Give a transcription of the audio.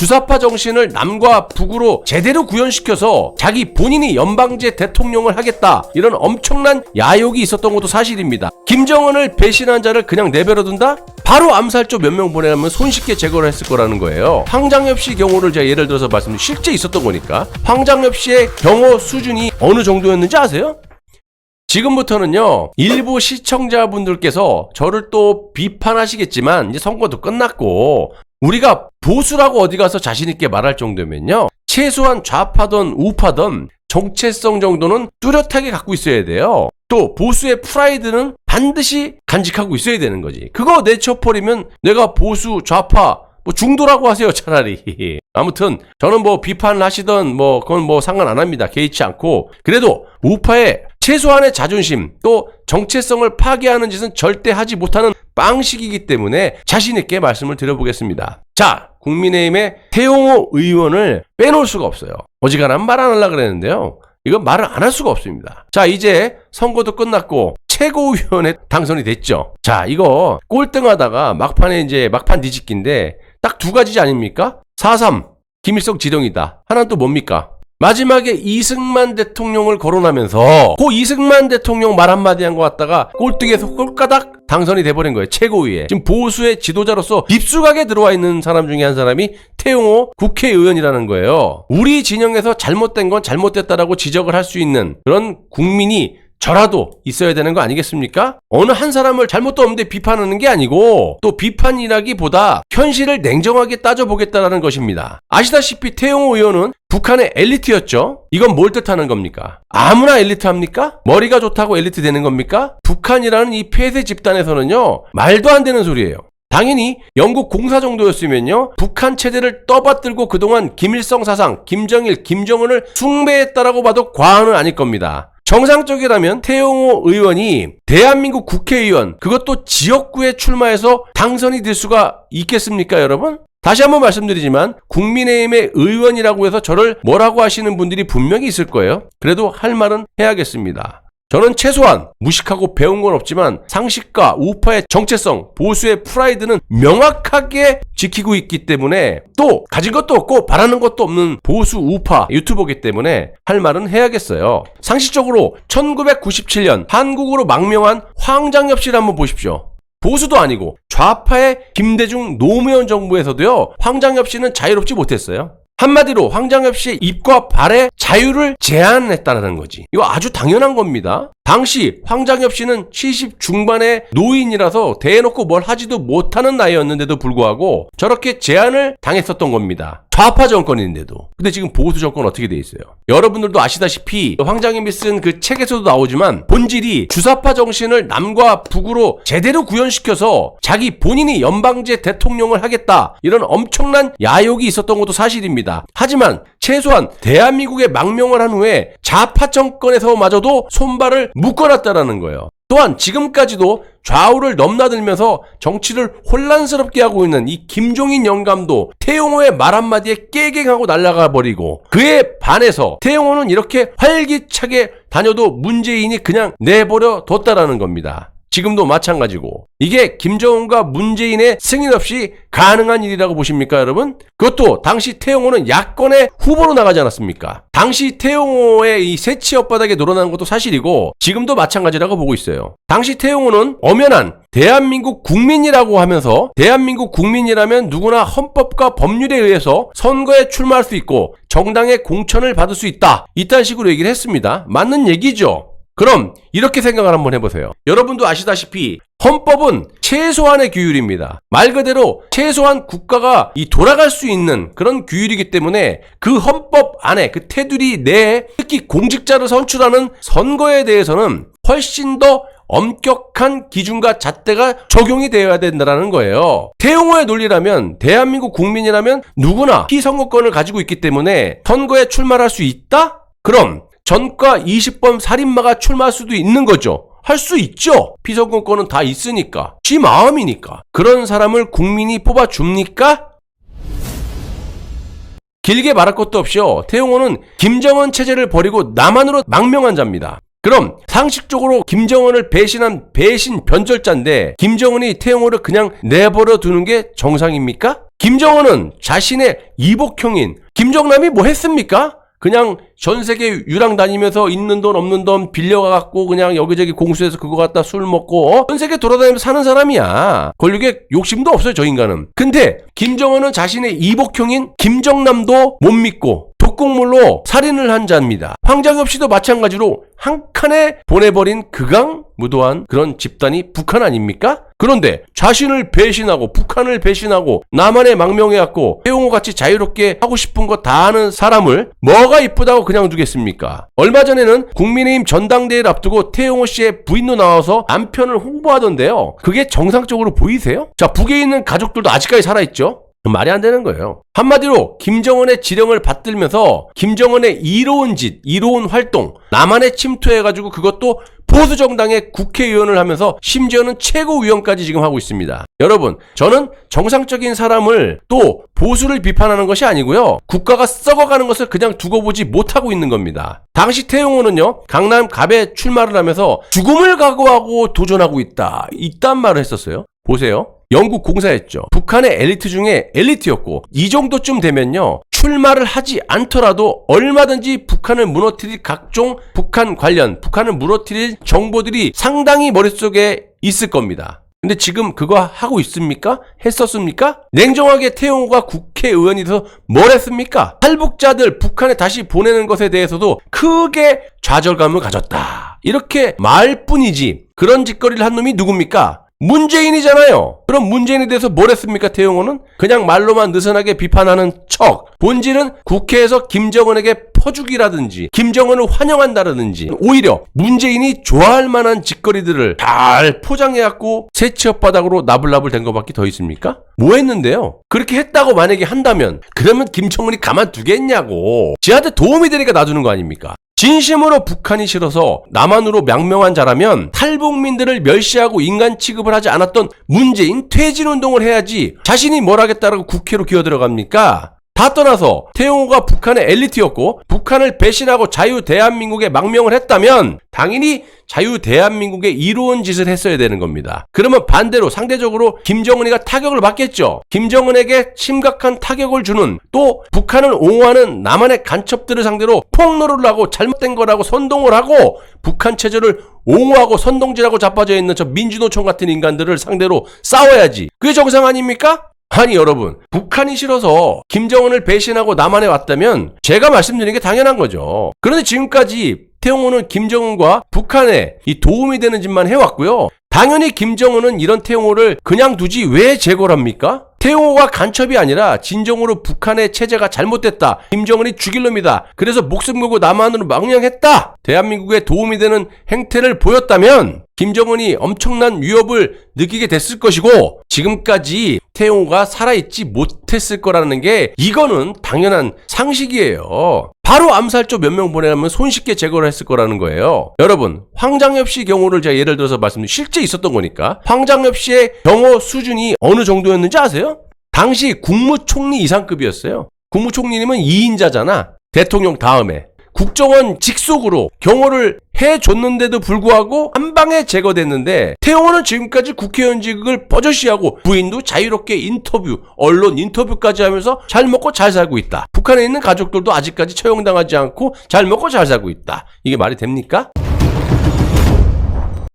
주사파 정신을 남과 북으로 제대로 구현시켜서 자기 본인이 연방제 대통령을 하겠다, 이런 엄청난 야욕이 있었던 것도 사실입니다. 김정은을 배신한 자를 그냥 내버려둔다? 바로 암살조 몇 명 보내면 손쉽게 제거를 했을 거라는 거예요. 황장엽 씨 경우를 제가 예를 들어서 말씀드리면 실제 있었던 거니까. 황장엽 씨의 경호 수준이 어느 정도였는지 아세요? 지금부터는요, 일부 시청자분들께서 저를 또 비판하시겠지만 이제 선거도 끝났고 우리가 보수라고 어디 가서 자신있게 말할 정도면요, 최소한 좌파든 우파든 정체성 정도는 뚜렷하게 갖고 있어야 돼요. 또 보수의 프라이드는 반드시 간직하고 있어야 되는 거지. 그거 내쳐버리면 내가 보수, 좌파, 뭐 중도라고 하세요, 차라리. 아무튼 저는 뭐 비판을 하시던 그건 상관 안 합니다. 개의치 않고. 그래도 우파의 최소한의 자존심, 또 정체성을 파괴하는 짓은 절대 하지 못하는 빵식이기 때문에 자신있게 말씀을 드려보겠습니다. 자, 국민의힘의 태용호 의원을 빼놓을 수가 없어요. 어지간하면 말 안 하려고 그랬는데요, 이건 말을 안 할 수가 없습니다. 자, 이제 선거도 끝났고 최고위원에 당선이 됐죠. 자, 이거 꼴등하다가 막판 뒤집기인데 딱 두 가지지 아닙니까? 4.3 김일성 지령이다. 하나는 또 뭡니까? 마지막에 이승만 대통령을 거론하면서 그 이승만 대통령 말 한마디 한 거 갖다가 꼴등에서 꼴까닥 당선이 돼버린 거예요. 최고위에. 지금 보수의 지도자로서 입수각에 들어와 있는 사람 중에 한 사람이 태용호 국회의원이라는 거예요. 우리 진영에서 잘못된 건 잘못됐다라고 지적을 할 수 있는 그런 국민이 저라도 있어야 되는 거 아니겠습니까? 어느 한 사람을 잘못도 없는데 비판하는 게 아니고 또 비판이라기보다 현실을 냉정하게 따져보겠다는 것입니다. 아시다시피 태용호 의원은 북한의 엘리트였죠. 이건 뭘 뜻하는 겁니까? 아무나 엘리트 합니까? 머리가 좋다고 엘리트 되는 겁니까? 북한이라는 이 폐쇄 집단에서는요, 말도 안 되는 소리예요. 당연히 영국 공사 정도였으면요, 북한 체제를 떠받들고 그동안 김일성 사상, 김정일, 김정은을 숭배했다라고 봐도 과언은 아닐 겁니다. 정상적이라면 태용호 의원이 대한민국 국회의원, 그것도 지역구에 출마해서 당선이 될 수가 있겠습니까, 여러분? 다시 한번 말씀드리지만 국민의힘의 의원이라고 해서 저를 뭐라고 하시는 분들이 분명히 있을 거예요. 그래도 할 말은 해야겠습니다. 저는 최소한 무식하고 배운 건 없지만 상식과 우파의 정체성, 보수의 프라이드는 명확하게 지키고 있기 때문에, 또 가진 것도 없고 바라는 것도 없는 보수 우파 유튜버이기 때문에 할 말은 해야겠어요. 상식적으로 1997년 한국으로 망명한 황장엽 씨를 한번 보십시오. 보수도 아니고 좌파의 김대중 노무현 정부에서도요, 황장엽 씨는 자유롭지 못했어요. 한마디로 황장엽 씨의 입과 발의 자유를 제한했다는 거지. 이거 아주 당연한 겁니다. 당시 황장엽 씨는 70 중반의 노인이라서 대놓고 뭘 하지도 못하는 나이였는데도 불구하고 저렇게 제한을 당했었던 겁니다. 좌파 정권인데도. 근데 지금 보수 정권 어떻게 돼 있어요? 여러분들도 아시다시피 황장엽이 쓴 그 책에서도 나오지만 본질이 주사파 정신을 남과 북으로 제대로 구현시켜서 자기 본인이 연방제 대통령을 하겠다, 이런 엄청난 야욕이 있었던 것도 사실입니다. 하지만 최소한 대한민국에 망명을 한 후에 좌파 정권에서마저도 손발을 묶어놨다라는 거예요. 또한 지금까지도 좌우를 넘나들면서 정치를 혼란스럽게 하고 있는 이 김종인 영감도 태용호의 말 한마디에 깨갱하고 날아가 버리고, 그에 반해서 태용호는 이렇게 활기차게 다녀도 문재인이 그냥 내버려 뒀다라는 겁니다. 지금도 마찬가지고. 이게 김정은과 문재인의 승인 없이 가능한 일이라고 보십니까, 여러분? 그것도 당시 태용호는 야권의 후보로 나가지 않았습니까? 당시 태용호의 이 새치 엇바닥에 놀아나는 것도 사실이고 지금도 마찬가지라고 보고 있어요. 당시 태용호는 엄연한 대한민국 국민이라고 하면서, 대한민국 국민이라면 누구나 헌법과 법률에 의해서 선거에 출마할 수 있고 정당의 공천을 받을 수 있다, 이딴 식으로 얘기를 했습니다. 맞는 얘기죠. 그럼 이렇게 생각을 한번 해보세요. 여러분도 아시다시피 헌법은 최소한의 규율입니다. 말 그대로 최소한 국가가 돌아갈 수 있는 그런 규율이기 때문에 그 헌법 안에, 그 테두리 내에 특히 공직자를 선출하는 선거에 대해서는 훨씬 더 엄격한 기준과 잣대가 적용이 되어야 된다는 거예요. 태용호의 논리라면, 대한민국 국민이라면 누구나 피선거권을 가지고 있기 때문에 선거에 출마할 수 있다? 그럼 전과 20번 살인마가 출마할 수도 있는 거죠. 할 수 있죠. 피선거권은 다 있으니까. 지 마음이니까. 그런 사람을 국민이 뽑아줍니까? 길게 말할 것도 없이요, 태용호는 김정은 체제를 버리고 남한으로 망명한 자입니다. 그럼 상식적으로 김정은을 배신한 배신 변절자인데 김정은이 태영호를 그냥 내버려 두는 게 정상입니까? 김정은은 자신의 이복형인 김정남이 뭐 했습니까? 그냥 전 세계 유랑 다니면서 있는 돈 없는 돈 빌려가갖고 그냥 여기저기 공수해서 그거 갖다 술 먹고 전 세계 돌아다니면서 사는 사람이야. 권력에 욕심도 없어요, 저 인간은. 근데 김정은은 자신의 이복형인 김정남도 못 믿고 독극물로 살인을 한 자입니다. 황장엽 씨도 마찬가지로 한 칸에 보내버린 극악무도한 그런 집단이 북한 아닙니까? 그런데 자신을 배신하고 북한을 배신하고 남한에 망명해갖고 태용호같이 자유롭게 하고 싶은 거 다 하는 사람을 뭐가 이쁘다고 그냥 두겠습니까? 얼마 전에는 국민의힘 전당대회를 앞두고 태용호 씨의 부인도 나와서 남편을 홍보하던데요. 그게 정상적으로 보이세요? 자, 북에 있는 가족들도 아직까지 살아있죠? 말이 안 되는 거예요. 한마디로 김정은의 지령을 받들면서 김정은의 이로운 짓, 이로운 활동, 남한에 침투해가지고 그것도 보수정당의 국회의원을 하면서 심지어는 최고위원까지 지금 하고 있습니다. 여러분, 저는 정상적인 사람을 또 보수를 비판하는 것이 아니고요. 국가가 썩어가는 것을 그냥 두고 보지 못하고 있는 겁니다. 당시 태용호는요, 강남 갑에 출마를 하면서 죽음을 각오하고 도전하고 있다. 이딴 말을 했었어요. 보세요. 영국 공사였죠. 북한의 엘리트 중에 엘리트였고 이 정도쯤 되면요. 출마를 하지 않더라도 얼마든지 북한을 무너뜨릴 각종 북한 관련, 북한을 무너뜨릴 정보들이 상당히 머릿속에 있을 겁니다. 근데 지금 그거 하고 있습니까? 했었습니까? 냉정하게 태용호가 국회의원이 돼서 뭘 했습니까? 탈북자들 북한에 다시 보내는 것에 대해서도 크게 좌절감을 가졌다. 이렇게 말뿐이지 그런 짓거리를 한 놈이 누굽니까? 문재인이잖아요. 그럼 문재인에 대해서 뭘 했습니까, 태용호는? 그냥 말로만 느슨하게 비판하는 척. 본질은 국회에서 김정은에게 퍼주기라든지 김정은을 환영한다라든지 오히려 문재인이 좋아할 만한 짓거리들을 잘 포장해갖고 새치혓바닥으로 나불나불 된 것밖에 더 있습니까? 뭐 했는데요? 그렇게 했다고 만약에 한다면 그러면 김정은이 가만두겠냐고. 지한테 도움이 되니까 놔두는 거 아닙니까? 진심으로 북한이 싫어서 남한으로 명명한 자라면 탈북민들을 멸시하고 인간 취급을 하지 않았던 문재인 퇴진운동을 해야지 자신이 뭘 하겠다라고 국회로 기어들어갑니까? 다 떠나서 태용호가 북한의 엘리트였고 북한을 배신하고 자유대한민국에 망명을 했다면 당연히 자유대한민국에 이로운 짓을 했어야 되는 겁니다. 그러면 반대로 상대적으로 김정은이가 타격을 받겠죠. 김정은에게 심각한 타격을 주는 또 북한을 옹호하는 남한의 간첩들을 상대로 폭로를 하고 잘못된 거라고 선동을 하고 북한 체제를 옹호하고 선동질하고 자빠져 있는 저 민주노총 같은 인간들을 상대로 싸워야지. 그게 정상 아닙니까? 아니 여러분, 북한이 싫어서 김정은을 배신하고 남한에 왔다면 제가 말씀드리는 게 당연한 거죠. 그런데 지금까지 태용호는 김정은과 북한에 이 도움이 되는 짓만 해왔고요. 당연히 김정은은 이런 태용호를 그냥 두지 왜 제거를 합니까? 태용호가 간첩이 아니라 진정으로 북한의 체제가 잘못됐다. 김정은이 죽일 놈이다. 그래서 목숨 걸고 남한으로 망명했다. 대한민국에 도움이 되는 행태를 보였다면 김정은이 엄청난 위협을 느끼게 됐을 것이고 지금까지 태용호가 살아있지 못했을 거라는 게 이거는 당연한 상식이에요. 바로 암살조 몇 명 보내려면 손쉽게 제거를 했을 거라는 거예요. 여러분, 황장엽 씨 경우를 제가 예를 들어서 말씀드리면 실제 있었던 거니까 황장엽 씨의 경호 수준이 어느 정도였는지 아세요? 당시 국무총리 이상급이었어요. 국무총리님은 2인자잖아. 대통령 다음에. 국정원 직속으로 경호를 해줬는데도 불구하고 한 방에 제거됐는데 태용호는 지금까지 국회의원직을 버젓이하고 부인도 자유롭게 인터뷰, 언론 인터뷰까지 하면서 잘 먹고 잘 살고 있다. 북한에 있는 가족들도 아직까지 처형당하지 않고 잘 먹고 잘 살고 있다. 이게 말이 됩니까?